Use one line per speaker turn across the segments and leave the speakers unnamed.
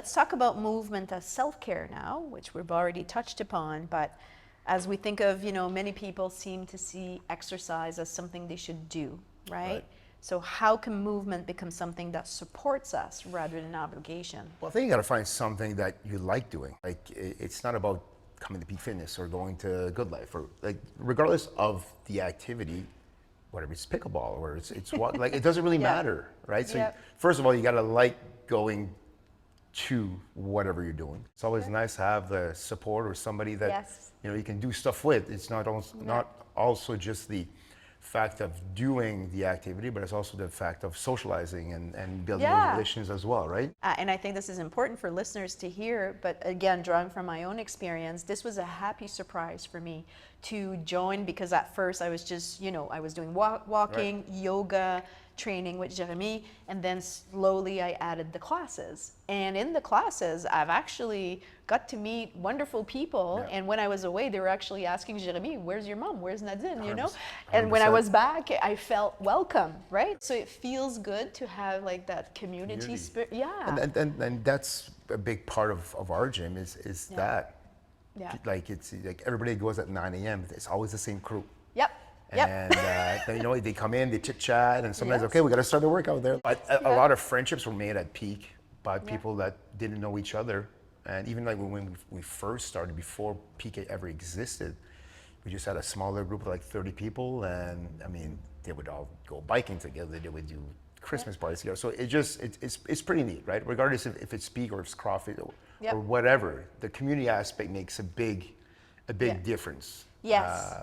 let's talk about movement as self-care now, which we've already touched upon. But as we think of, many people seem to see exercise as something they should do, right? So how can movement become something that supports us rather than an obligation?
Well, I think you got to find something that you like doing. Like, it's not about coming to Peak Fitness or going to Good Life, or like, regardless of the activity, whether it's pickleball or it's what, like, it doesn't really matter, right? So first of all, you got to like going to whatever you're doing. It's always nice to have the support or somebody that you can do stuff with. It's not also just the fact of doing the activity, but it's also the fact of socializing and building those relations as well, right?
And I think this is important for listeners to hear, but again, drawing from my own experience, this was a happy surprise for me to join, because at first I was just, I was doing walking, yoga, training with Jeremy, and then slowly I added the classes. And in the classes, I've actually got to meet wonderful people. And when I was away, they were actually asking Jeremy, where's your mom? Where's Nadine? 100%. And when I was back, I felt welcome, right? So it feels good to have like that community spirit.
And that's a big part of our gym is that. Like, it's like everybody goes at 9 a.m. It's always the same crew. And they come in, they chit chat, and sometimes okay, we got to start the workout there. But a lot of friendships were made at Peak by people that didn't know each other. And even like when we first started, before Peak ever existed, we just had a smaller group of like 30 people, and I mean, they would all go biking together. They would do Christmas parties together. So it's pretty neat, right? Regardless if it's Peak or it's CrossFit or whatever, the community aspect makes a big difference.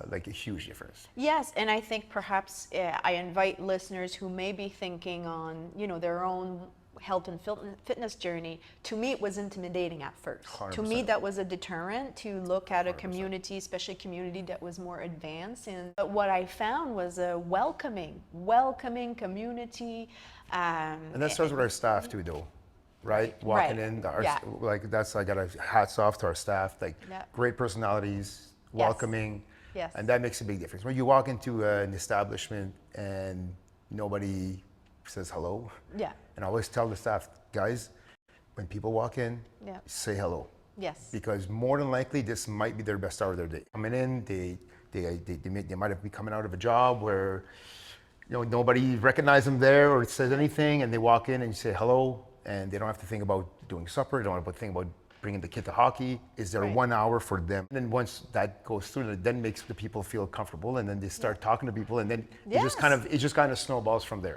Like a huge difference.
Yes, and I think perhaps I invite listeners who may be thinking on, their own health and fitness journey. To me, it was intimidating at first. 100%. To me, that was a deterrent to look at a community, especially a community that was more advanced. But what I found was a welcoming community.
And that starts with our staff too, though. Right? Walking in, like I got a hats off to our staff, like great personalities, welcoming, and that makes a big difference. When you walk into an establishment and nobody says hello, and I always tell the staff, guys, when people walk in, say hello.
Yes.
Because more than likely, this might be their best hour of their day. Coming in, they might have been coming out of a job where nobody recognized them there or says anything, and they walk in and you say hello, and they don't have to think about doing supper, they don't have to think about bringing the kid to hockey. Is there 1 hour for them? And then once that goes through, it then makes the people feel comfortable, and then they start talking to people, and then it just kind of snowballs from there.